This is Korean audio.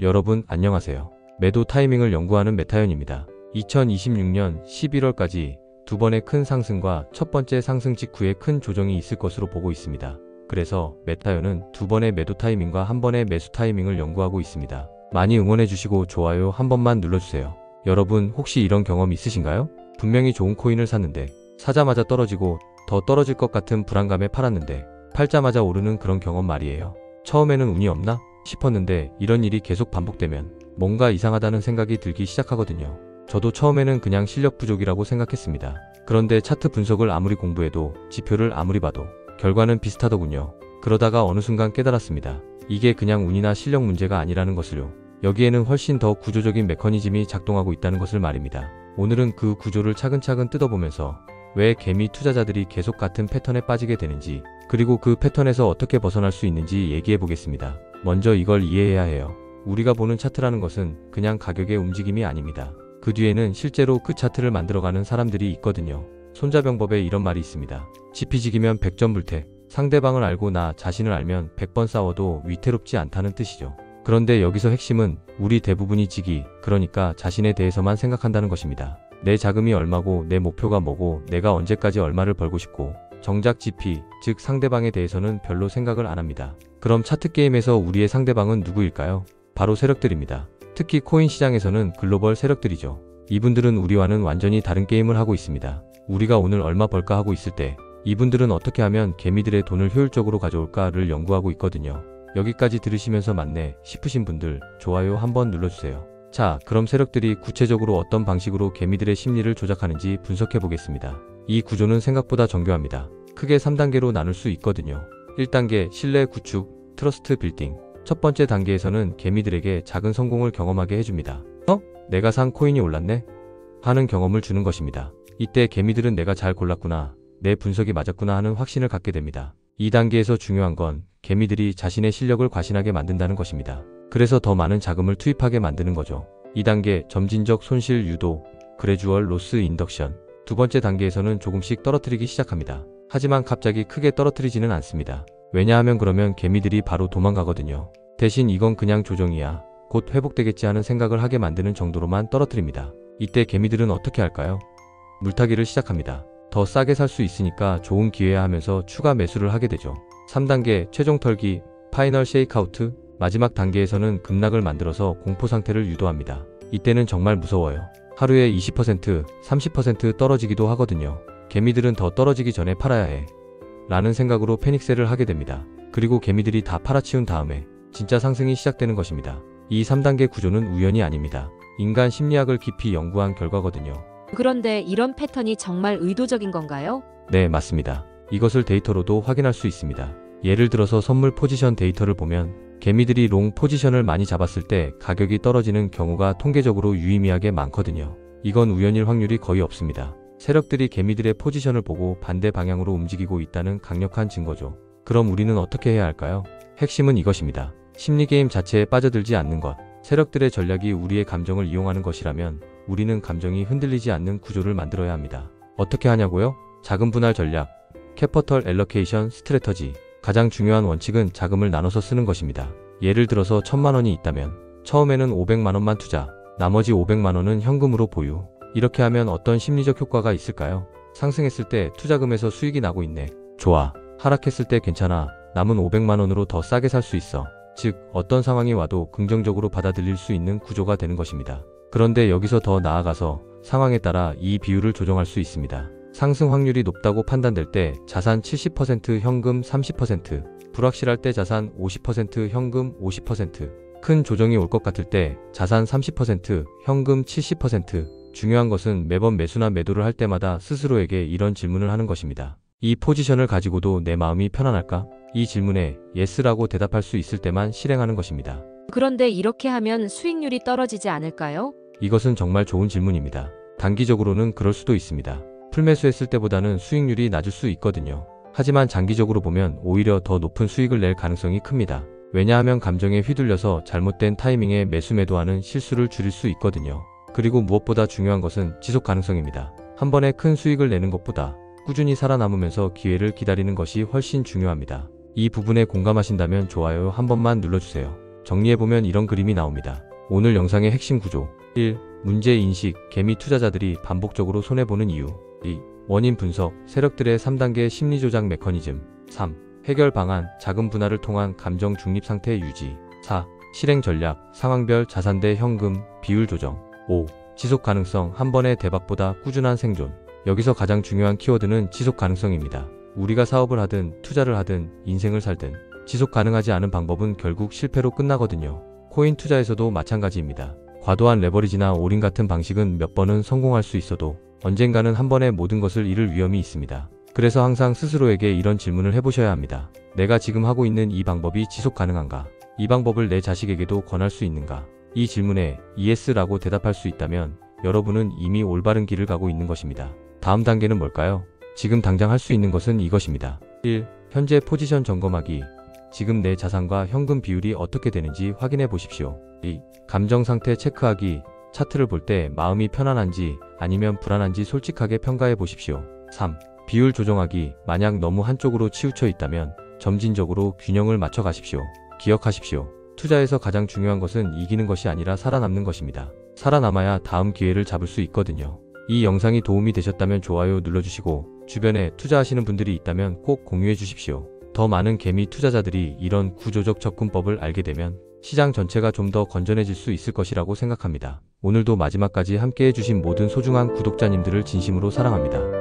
여러분 안녕하세요. 매도 타이밍을 연구하는 메타현입니다. 2026년 11월까지 두 번의 큰 상승과 첫 번째 상승 직후에 큰 조정이 있을 것으로 보고 있습니다. 그래서 메타현은 두 번의 매도 타이밍과 한 번의 매수 타이밍을 연구하고 있습니다. 많이 응원해주시고 좋아요 한 번만 눌러주세요. 여러분 혹시 이런 경험 있으신가요? 분명히 좋은 코인을 샀는데 사자마자 떨어지고 더 떨어질 것 같은 불안감에 팔았는데 팔자마자 오르는 그런 경험 말이에요. 처음에는 운이 없나 싶었는데 이런 일이 계속 반복되면 뭔가 이상하다는 생각이 들기 시작하거든요. 저도 처음에는 그냥 실력 부족이라고 생각했습니다. 그런데 차트 분석을 아무리 공부해도 지표를 아무리 봐도 결과는 비슷하더군요. 그러다가 어느 순간 깨달았습니다. 이게 그냥 운이나 실력 문제가 아니라는 것을요. 여기에는 훨씬 더 구조적인 메커니즘이 작동하고 있다는 것을 말입니다. 오늘은 그 구조를 차근차근 뜯어보면서 왜 개미 투자자들이 계속 같은 패턴에 빠지게 되는지, 그리고 그 패턴에서 어떻게 벗어날 수 있는지 얘기해 보겠습니다. 먼저 이걸 이해해야 해요. 우리가 보는 차트라는 것은 그냥 가격의 움직임이 아닙니다. 그 뒤에는 실제로 그 차트를 만들어가는 사람들이 있거든요. 손자병법에 이런 말이 있습니다. 지피지기면 100점 불태. 상대방을 알고 나 자신을 알면 100번 싸워도 위태롭지 않다는 뜻이죠. 그런데 여기서 핵심은 우리 대부분이 지기, 그러니까 자신에 대해서만 생각한다는 것입니다. 내 자금이 얼마고 내 목표가 뭐고 내가 언제까지 얼마를 벌고 싶고, 정작 GP, 즉 상대방에 대해서는 별로 생각을 안 합니다. 그럼 차트 게임에서 우리의 상대방은 누구일까요? 바로 세력들입니다. 특히 코인 시장에서는 글로벌 세력들이죠. 이분들은 우리와는 완전히 다른 게임을 하고 있습니다. 우리가 오늘 얼마 벌까 하고 있을 때 이분들은 어떻게 하면 개미들의 돈을 효율적으로 가져올까를 연구하고 있거든요. 여기까지 들으시면서 맞네 싶으신 분들 좋아요 한번 눌러주세요. 자, 그럼 세력들이 구체적으로 어떤 방식으로 개미들의 심리를 조작하는지 분석해 보겠습니다. 이 구조는 생각보다 정교합니다. 크게 3단계로 나눌 수 있거든요. 1단계 신뢰 구축, 트러스트 빌딩. 첫 번째 단계에서는 개미들에게 작은 성공을 경험하게 해줍니다. 내가 산 코인이 올랐네? 하는 경험을 주는 것입니다. 이때 개미들은 내가 잘 골랐구나, 내 분석이 맞았구나 하는 확신을 갖게 됩니다. 2단계에서 중요한 건 개미들이 자신의 실력을 과신하게 만든다는 것입니다. 그래서 더 많은 자금을 투입하게 만드는 거죠. 2단계 점진적 손실 유도, 그래주얼 로스 인덕션. 두 번째 단계에서는 조금씩 떨어뜨리기 시작합니다. 하지만 갑자기 크게 떨어뜨리지는 않습니다. 왜냐하면 그러면 개미들이 바로 도망가거든요. 대신 이건 그냥 조정이야, 곧 회복되겠지 하는 생각을 하게 만드는 정도로만 떨어뜨립니다. 이때 개미들은 어떻게 할까요? 물타기를 시작합니다. 더 싸게 살 수 있으니까 좋은 기회야 하면서 추가 매수를 하게 되죠. 3단계 최종 털기, 파이널 쉐이크아우트. 마지막 단계에서는 급락을 만들어서 공포 상태를 유도합니다. 이때는 정말 무서워요. 하루에 20%, 30% 떨어지기도 하거든요. 개미들은 더 떨어지기 전에 팔아야 해 라는 생각으로 패닉셀을 하게 됩니다. 그리고 개미들이 다 팔아치운 다음에 진짜 상승이 시작되는 것입니다. 이 3단계 구조는 우연이 아닙니다. 인간 심리학을 깊이 연구한 결과거든요. 그런데 이런 패턴이 정말 의도적인 건가요? 네, 맞습니다. 이것을 데이터로도 확인할 수 있습니다. 예를 들어서 선물 포지션 데이터를 보면 개미들이 롱 포지션을 많이 잡았을 때 가격이 떨어지는 경우가 통계적으로 유의미하게 많거든요. 이건 우연일 확률이 거의 없습니다. 세력들이 개미들의 포지션을 보고 반대 방향으로 움직이고 있다는 강력한 증거죠. 그럼 우리는 어떻게 해야 할까요? 핵심은 이것입니다. 심리게임 자체에 빠져들지 않는 것. 세력들의 전략이 우리의 감정을 이용하는 것이라면 우리는 감정이 흔들리지 않는 구조를 만들어야 합니다. 어떻게 하냐고요? 자금 분할 전략, 캐피털 엘러케이션 스트래터지. 가장 중요한 원칙은 자금을 나눠서 쓰는 것입니다. 예를 들어서 1000만 원이 있다면 처음에는 500만 원만 투자, 나머지 500만 원은 현금으로 보유. 이렇게 하면 어떤 심리적 효과가 있을까요? 상승했을 때 투자금에서 수익이 나고 있네. 좋아. 하락했을 때 괜찮아. 남은 500만 원으로 더 싸게 살 수 있어. 즉, 어떤 상황이 와도 긍정적으로 받아들일 수 있는 구조가 되는 것입니다. 그런데 여기서 더 나아가서 상황에 따라 이 비율을 조정할 수 있습니다. 상승 확률이 높다고 판단될 때 자산 70%, 현금 30%, 불확실할 때 자산 50%, 현금 50%, 큰 조정이 올 것 같을 때 자산 30%, 현금 70%. 중요한 것은 매번 매수나 매도를 할 때마다 스스로에게 이런 질문을 하는 것입니다. 이 포지션을 가지고도 내 마음이 편안할까? 이 질문에 예스라고 대답할 수 있을 때만 실행하는 것입니다. 그런데 이렇게 하면 수익률이 떨어지지 않을까요? 이것은 정말 좋은 질문입니다. 단기적으로는 그럴 수도 있습니다. 풀매수했을 때보다는 수익률이 낮을 수 있거든요. 하지만 장기적으로 보면 오히려 더 높은 수익을 낼 가능성이 큽니다. 왜냐하면 감정에 휘둘려서 잘못된 타이밍에 매수 매도하는 실수를 줄일 수 있거든요. 그리고 무엇보다 중요한 것은 지속 가능성입니다. 한 번에 큰 수익을 내는 것보다 꾸준히 살아남으면서 기회를 기다리는 것이 훨씬 중요합니다. 이 부분에 공감하신다면 좋아요 한 번만 눌러주세요. 정리해보면 이런 그림이 나옵니다. 오늘 영상의 핵심 구조 1. 문제인식, 개미 투자자들이 반복적으로 손해보는 이유 2. 원인 분석, 세력들의 3단계 심리조작 메커니즘 3. 해결 방안, 자금 분할을 통한 감정 중립 상태 유지 4. 실행 전략, 상황별 자산 대 현금, 비율 조정 5. 지속 가능성, 한 번의 대박보다 꾸준한 생존. 여기서 가장 중요한 키워드는 지속 가능성입니다. 우리가 사업을 하든 투자를 하든 인생을 살든 지속 가능하지 않은 방법은 결국 실패로 끝나거든요. 코인 투자에서도 마찬가지입니다. 과도한 레버리지나 올인 같은 방식은 몇 번은 성공할 수 있어도 언젠가는 한 번에 모든 것을 잃을 위험이 있습니다. 그래서 항상 스스로에게 이런 질문을 해보셔야 합니다. 내가 지금 하고 있는 이 방법이 지속 가능한가? 이 방법을 내 자식에게도 권할 수 있는가? 이 질문에 ES라고 대답할 수 있다면 여러분은 이미 올바른 길을 가고 있는 것입니다. 다음 단계는 뭘까요? 지금 당장 할 수 있는 것은 이것입니다. 1. 현재 포지션 점검하기. 지금 내 자산과 현금 비율이 어떻게 되는지 확인해 보십시오. 2. 감정 상태 체크하기. 차트를 볼 때 마음이 편안한지 아니면 불안한지 솔직하게 평가해 보십시오. 3. 비율 조정하기. 만약 너무 한쪽으로 치우쳐 있다면 점진적으로 균형을 맞춰 가십시오. 기억하십시오. 투자에서 가장 중요한 것은 이기는 것이 아니라 살아남는 것입니다. 살아남아야 다음 기회를 잡을 수 있거든요. 이 영상이 도움이 되셨다면 좋아요 눌러주시고 주변에 투자하시는 분들이 있다면 꼭 공유해 주십시오. 더 많은 개미 투자자들이 이런 구조적 접근법을 알게 되면 시장 전체가 좀 더 건전해질 수 있을 것이라고 생각합니다. 오늘도 마지막까지 함께 해주신 모든 소중한 구독자님들을 진심으로 사랑합니다.